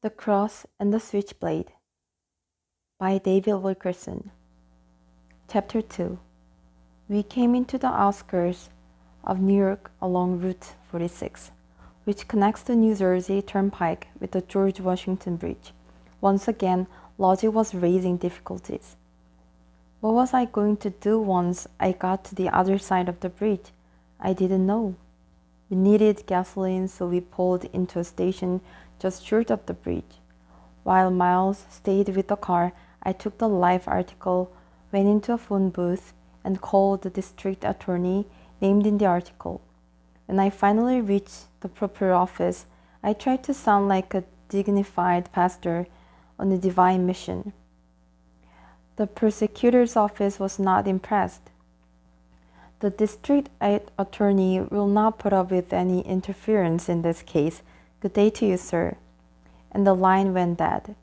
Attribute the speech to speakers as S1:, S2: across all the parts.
S1: The Cross and the Switchblade by David Wilkerson. Chapter 2. We came into the outskirts of New York along Route 46, which connects the New Jersey Turnpike with the George Washington Bridge. Once again, logic was raising difficulties. What was I going to do once I got to the other side of the bridge? I didn't know. We needed gasoline, so we pulled into a station just short of the bridge. While Miles stayed with the car, I took the Life article, went into a phone booth, and called the district attorney named in the article. When I finally reached the proper office, I tried to sound like a dignified pastor on a divine mission. The prosecutor's office was not impressed. The district attorney will not put up with any interference in this case. Good day to you, sir. And the line went dead.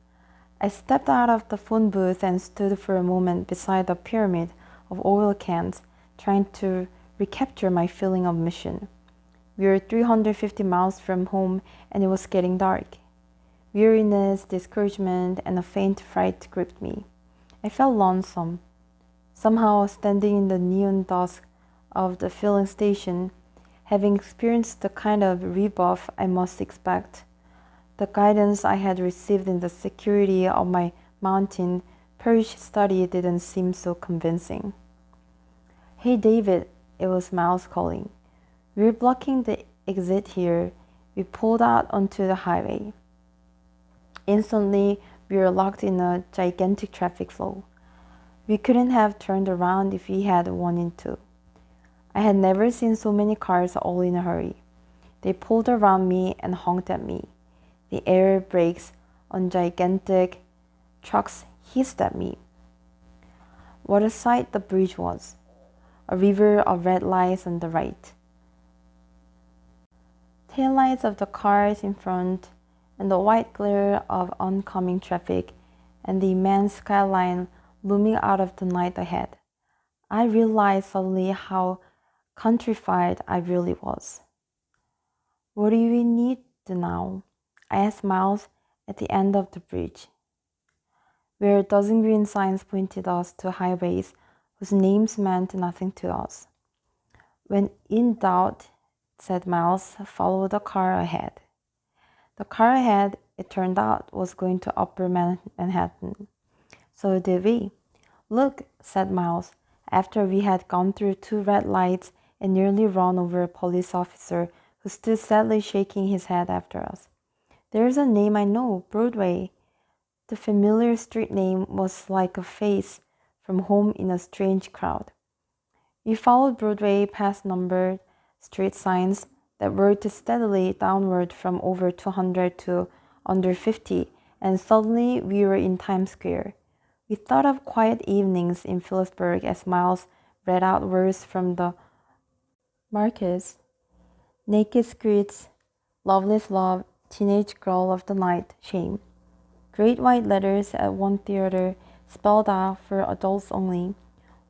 S1: I stepped out of the phone booth and stood for a moment beside the pyramid of oil cans, trying to recapture my feeling of mission. We were 350 miles from home and it was getting dark. Weariness, discouragement, and a faint fright gripped me. I felt lonesome. Somehow, standing in the neon dusk of the filling station, having experienced the kind of rebuff I must expect, the guidance I had received in the security of my mountain parish study didn't seem so convincing. Hey David, it was Miles calling. We're blocking the exit here. We pulled out onto the highway. Instantly, we were locked in a gigantic traffic flow. We couldn't have turned around if we had wanted to. I had never seen so many cars all in a hurry. They pulled around me and honked at me. The air brakes on gigantic trucks hissed at me. What a sight the bridge was. A river of red lights on the right. Taillights of the cars in front and the white glare of oncoming traffic and the immense skyline looming out of the night ahead. I realized suddenly how countrified I really was. What do we need now? I asked Miles at the end of the bridge, where a dozen green signs pointed us to highways whose names meant nothing to us. When in doubt, said Miles, follow the car ahead. The car ahead, it turned out, was going to Upper Manhattan. So did we. Look, said Miles, after we had gone through two red lights and nearly run over a police officer who stood sadly shaking his head after us. There's a name I know, Broadway. The familiar street name was like a face from home in a strange crowd. We followed Broadway past numbered street signs that whirled steadily downward from over 200 to under 50, and suddenly we were in Times Square. We thought of quiet evenings in Phillipsburg as Miles read out words from the Marquez. Naked streets, loveless love, teenage girl of the night, shame. Great white letters at one theater spelled out for adults only,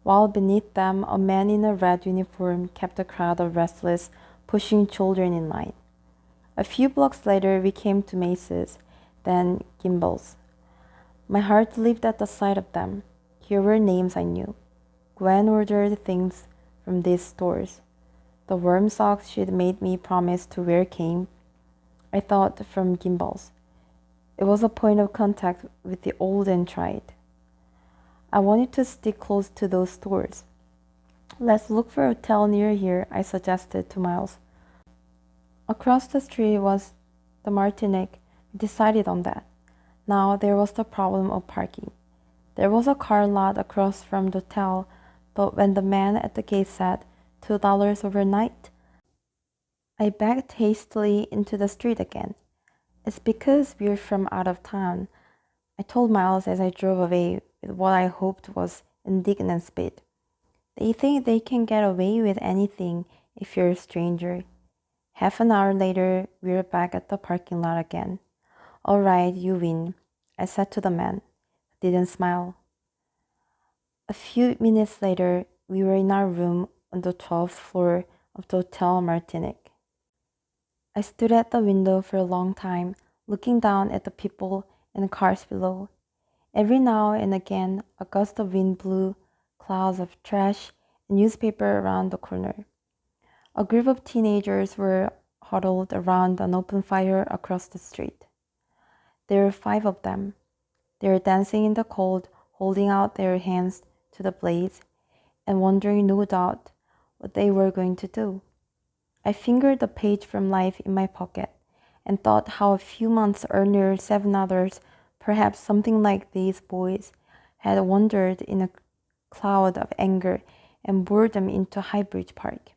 S1: while beneath them a man in a red uniform kept a crowd of restless, pushing children in line. A few blocks later we came to Macy's, then Gimbel's. My heart leaped at the sight of them. Here were names I knew. Gwen ordered things from these stores. The warm socks she'd made me promise to wear came, I thought, from Gimbel's. It was a point of contact with the old and tried. I wanted to stick close to those stores. Let's look for a hotel near here, I suggested to Miles. Across the street was the Martinique. We decided on that. Now there was the problem of parking. There was a car lot across from the hotel, but when the man at the gate said $2 overnight, I backed hastily into the street again. It's because we're from out of town, I told Miles as I drove away with what I hoped was indignant speed. They think they can get away with anything if you're a stranger. Half an hour later, we were back at the parking lot again. All right, you win, I said to the man, who didn't smile. A few minutes later, we were in our room on the 12th floor of the Hotel Martinique. I stood at the window for a long time, looking down at the people and cars below. Every now and again, a gust of wind blew clouds of trash and newspaper around the corner. A group of teenagers were huddled around an open fire across the street. There were 5 of them. They were dancing in the cold, holding out their hands to the blaze, and wondering, no doubt, what they were going to do. I fingered the page from Life in my pocket and thought how a few months earlier 7 others, perhaps something like these boys, had wandered in a cloud of anger and boredom into Highbridge Park.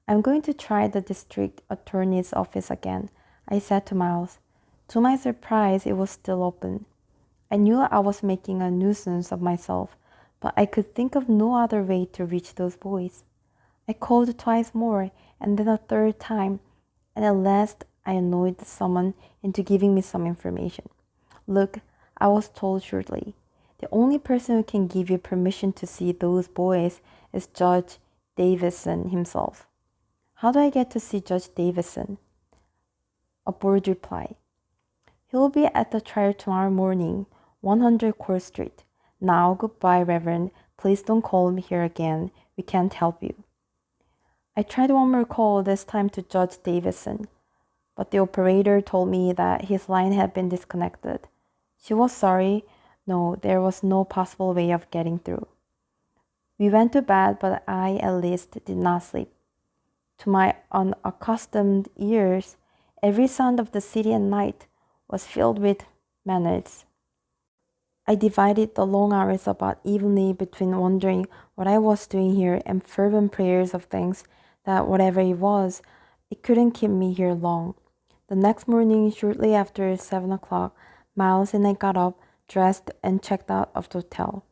S1: I'm going to try the district attorney's office again, I said to Miles. To my surprise, it was still open. I knew I was making a nuisance of myself, but I could think of no other way to reach those boys. I called twice more, and then a third time, and at last I annoyed someone into giving me some information. Look, I was told shortly, the only person who can give you permission to see those boys is Judge Davison himself. How do I get to see Judge Davison? A bored reply. He'll be at the trial tomorrow morning, 100 Court Street. Now, goodbye, Reverend. Please don't call me here again. We can't help you. I tried one more call, this time to Judge Davison, but the operator told me that his line had been disconnected. She was sorry. No, there was no possible way of getting through. We went to bed, but I at least did not sleep. To my unaccustomed ears, every sound of the city at night was filled with menace. I divided the long hours about evenly between wondering what I was doing here and fervent prayers of thanks that whatever it was, it couldn't keep me here long. The next morning, shortly after 7 o'clock, Miles and I got up, dressed, and checked out of the hotel.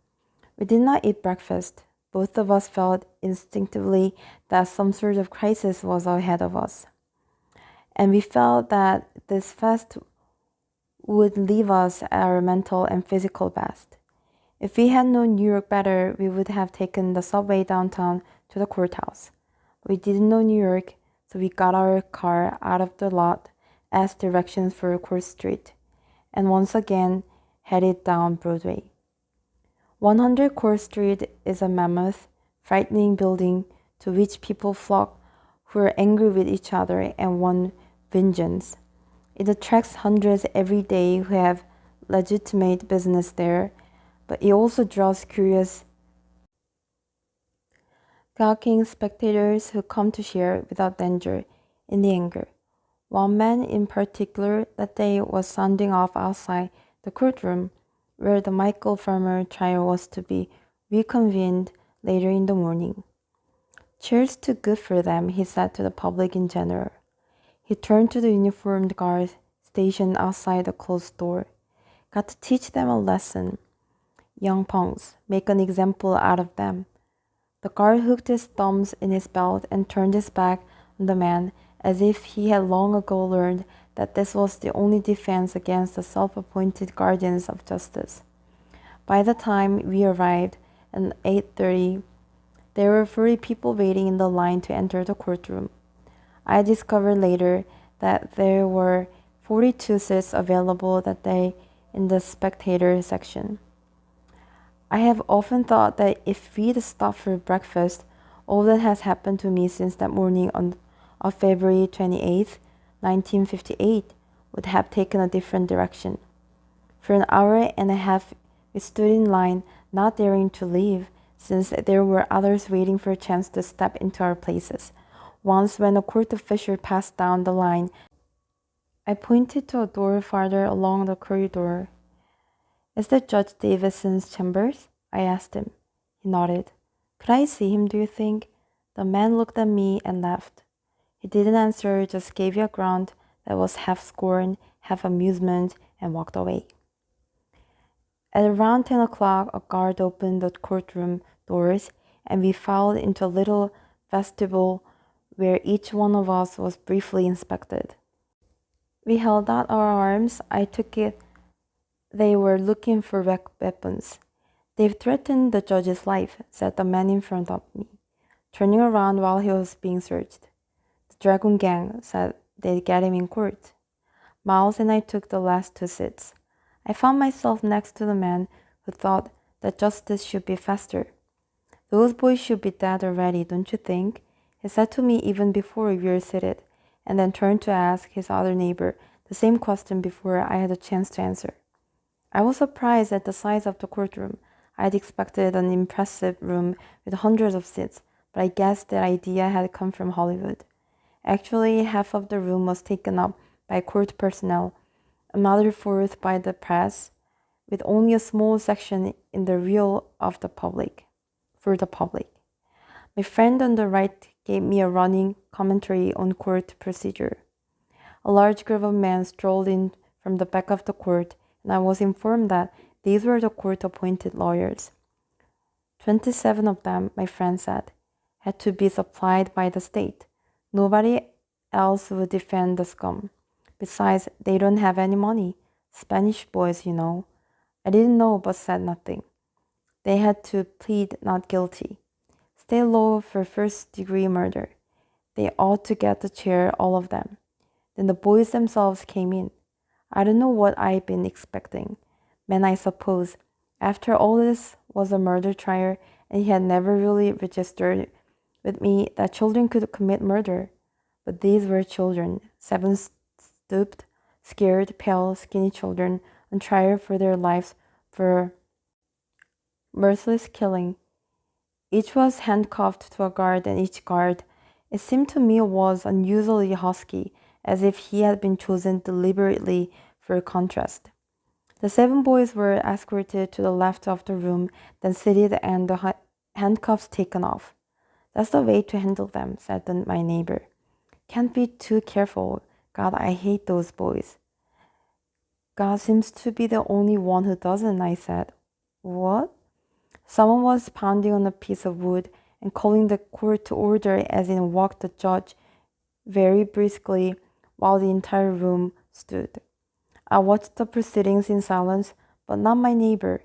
S1: We did not eat breakfast. Both of us felt instinctively that some sort of crisis was ahead of us. And we felt that this fast would leave us at our mental and physical best. If we had known New York better, we would have taken the subway downtown to the courthouse. But we didn't know New York, so we got our car out of the lot, asked directions for Court Street, and once again headed down Broadway. 100 Court Street is a mammoth, frightening building to which people flock who are angry with each other and want vengeance. It attracts hundreds every day who have legitimate business there, but it also draws curious, gawking spectators who come to share without danger in the anger. One man in particular that day was sounding off outside the courtroom where the Michael Farmer trial was to be reconvened later in the morning. Cheers too good for them, he said to the public in general. He turned to the uniformed guards stationed outside the closed door. Got to teach them a lesson. Young punks, make an example out of them. The guard hooked his thumbs in his belt and turned his back on the man as if he had long ago learned that this was the only defense against the self-appointed guardians of justice. By the time we arrived at 8:30, there were 40 people waiting in the line to enter the courtroom. I discovered later that there were 42 seats available that day in the spectator section. I have often thought that if we'd stopped for breakfast, all that has happened to me since that morning of February 28th, 1958 would have taken a different direction. For an hour and a half, we stood in line, not daring to leave, since there were others waiting for a chance to step into our places. Once, when a court official passed down the line, I pointed to a door farther along the corridor. Is that Judge Davison's chambers? I asked him. He nodded. Could I see him, do you think? The man looked at me and laughed. He didn't answer, just gave you a grunt that was half scorn, half amusement, and walked away. At around 10 o'clock, a guard opened the courtroom doors, and we filed into a little vestibule where each one of us was briefly inspected. We held out our arms. I took it they were looking for weapons. They've threatened the judge's life, said the man in front of me, turning around while he was being searched. The Dragoon gang said they'd get him in court. Miles and I took the last two seats. I found myself next to the man who thought that justice should be faster. "Those boys should be dead already, don't you think?" he said to me even before we were seated, and then turned to ask his other neighbor the same question before I had a chance to answer. I was surprised at the size of the courtroom. I had expected an impressive room with hundreds of seats, but I guessed that idea had come from Hollywood. Actually, half of the room was taken up by court personnel, another fourth by the press, with only a small section in the rear of the public, for the public. My friend on the right gave me a running commentary on court procedure. A large group of men strolled in from the back of the court, and I was informed that these were the court-appointed lawyers. 27 of them, my friend said, had to be supplied by the state. Nobody else would defend the scum. Besides, they don't have any money. Spanish boys, you know. I didn't know but said nothing. They had to plead not guilty. Stay low for first-degree murder. They ought to get the chair, all of them. Then the boys themselves came in. I don't know what I'd been expecting. Men, I suppose. After all, this was a murder trial, and he had never really registered with me that children could commit murder. But these were children, 7 stooped, scared, pale, skinny children on trial for their lives for merciless killing. Each was handcuffed to a guard, and each guard, it seemed to me, was unusually husky, as if he had been chosen deliberately for contrast. The 7 boys were escorted to the left of the room, then seated and the handcuffs taken off. "That's the way to handle them," said my neighbor. "Can't be too careful. God, I hate those boys." "God seems to be the only one who doesn't," I said. "What?" Someone was pounding on a piece of wood and calling the court to order, as in walked the judge very briskly while the entire room stood. I watched the proceedings in silence, but not my neighbor.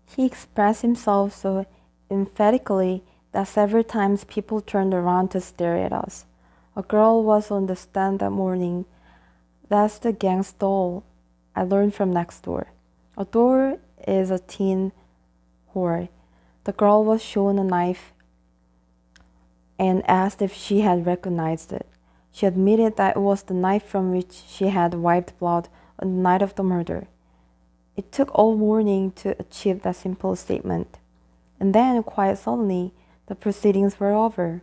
S1: He expressed himself so emphatically that several times people turned around to stare at us. A girl was on the stand that morning. That's the gang's doll, I learned from next door. A doll is a teen whore. The girl was shown a knife and asked if she had recognized it. She admitted that it was the knife from which she had wiped blood on the night of the murder. It took all morning to achieve that simple statement. And then, quite suddenly, the proceedings were over.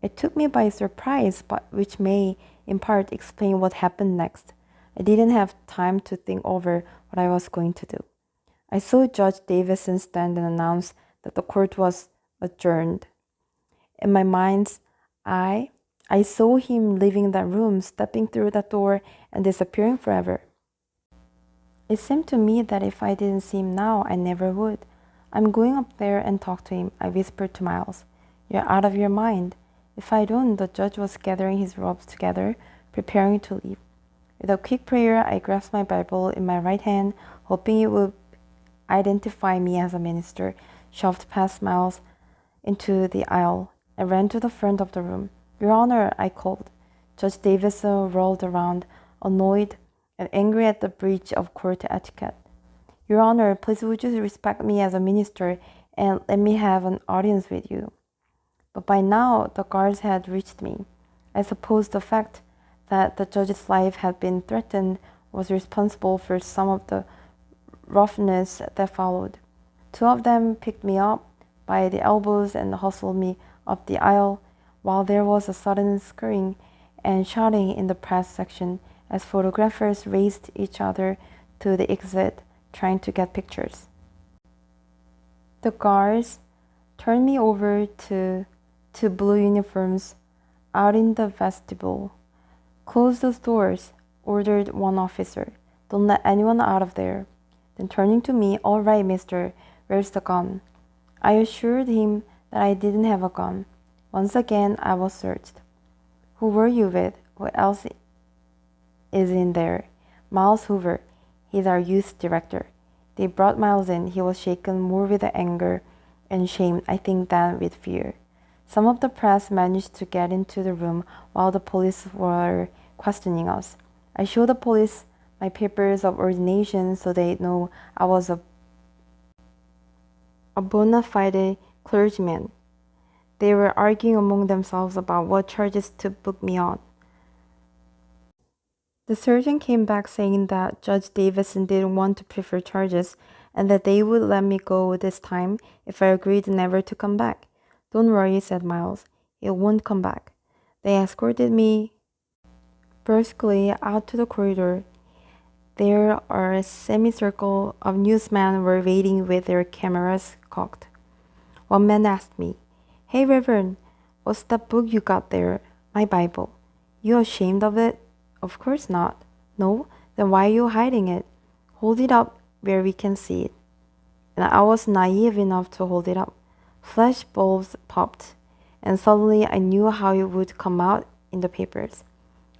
S1: It took me by surprise, but which may, in part, explain what happened next. I didn't have time to think over what I was going to do. I saw Judge Davison stand and announce that the court was adjourned. In my mind's eye, I saw him leaving that room, stepping through that door, and disappearing forever. It seemed to me that if I didn't see him now, I never would. "I'm going up there and talk to him," I whispered to Miles. "You're out of your mind." "If I don't," the judge was gathering his robes together, preparing to leave. With a quick prayer, I grasped my Bible in my right hand, hoping it would identify me as a minister, shoved past Miles into the aisle, and ran to the front of the room. "Your Honor," I called. Judge Davison rolled around, annoyed and angry at the breach of court etiquette. "Your Honor, please would you respect me as a minister and let me have an audience with you?" But by now, the guards had reached me. I suppose the fact that the judge's life had been threatened was responsible for some of the roughness that followed. 2 of them picked me up by the elbows and hustled me up the aisle, while there was a sudden scurrying and shouting in the press section as photographers raced each other to the exit, trying to get pictures. The guards turned me over to 2 blue uniforms out in the vestibule. "Close those doors," ordered one officer. "Don't let anyone out of there." Then turning to me, "All right, mister, where's the gun?" I assured him that I didn't have a gun. Once again, I was searched. "Who were you with? Who else is in there?" "Miles Hoover. He's our youth director." They brought Miles in. He was shaken more with anger and shame, I think, than with fear. Some of the press managed to get into the room while the police were questioning us. I showed the police my papers of ordination so they know I was a bona fide clergyman. They were arguing among themselves about what charges to book me on. The surgeon came back saying that Judge Davison didn't want to prefer charges and that they would let me go this time if I agreed never to come back. Don't worry, said Miles. It won't come back. They escorted me briskly out to the corridor. There a semicircle of newsmen were waiting with their cameras cocked. One man asked me, "Hey, Reverend, what's that book you got there?" "My Bible." "You ashamed of it?" "Of course not." "No? Then why are you hiding it?" "Hold it up where we can see it." And I was naive enough to hold it up. Flash bulbs popped, and suddenly I knew how it would come out in the papers.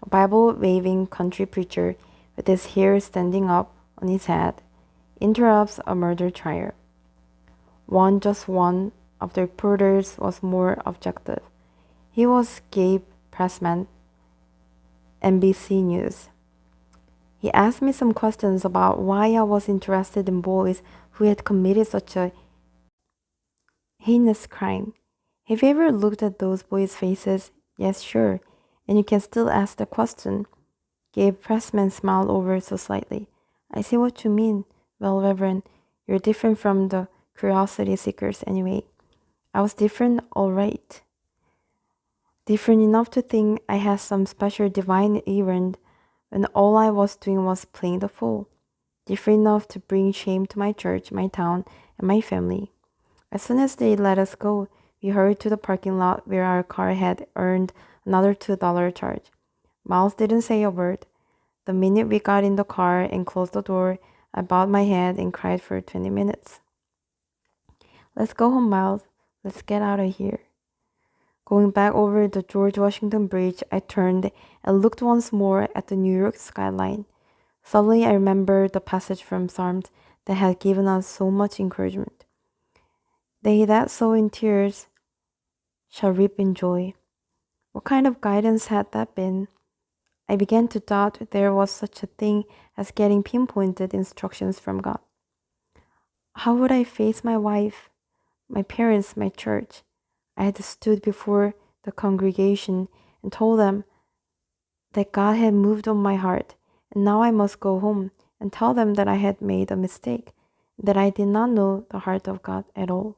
S1: A Bible-waving country preacher with his hair standing up on his head interrupts a murder trial. Just one of the reporters was more objective. He was Gabe Pressman, NBC News. He asked me some questions about why I was interested in boys who had committed such a heinous crime. "Have you ever looked at those boys' faces?" "Yes, sure. And you can still ask the question." Gabe Pressman smiled over so slightly. "I see what you mean. Well, Reverend, you're different from the curiosity seekers anyway." I was different, all right. Different enough to think I had some special divine errand when all I was doing was playing the fool. Different enough to bring shame to my church, my town, and my family. As soon as they let us go, we hurried to the parking lot where our car had earned another $2 charge. Miles didn't say a word. The minute we got in the car and closed the door, I bowed my head and cried for 20 minutes. "Let's go home, Miles. Let's get out of here." Going back over the George Washington Bridge, I turned and looked once more at the New York skyline. Suddenly, I remembered the passage from Psalms that had given us so much encouragement. "They that sow in tears shall reap in joy." What kind of guidance had that been? I began to doubt there was such a thing as getting pinpointed instructions from God. How would I face my wife, my parents, my church? I had stood before the congregation and told them that God had moved on my heart, and now I must go home and tell them that I had made a mistake, that I did not know the heart of God at all.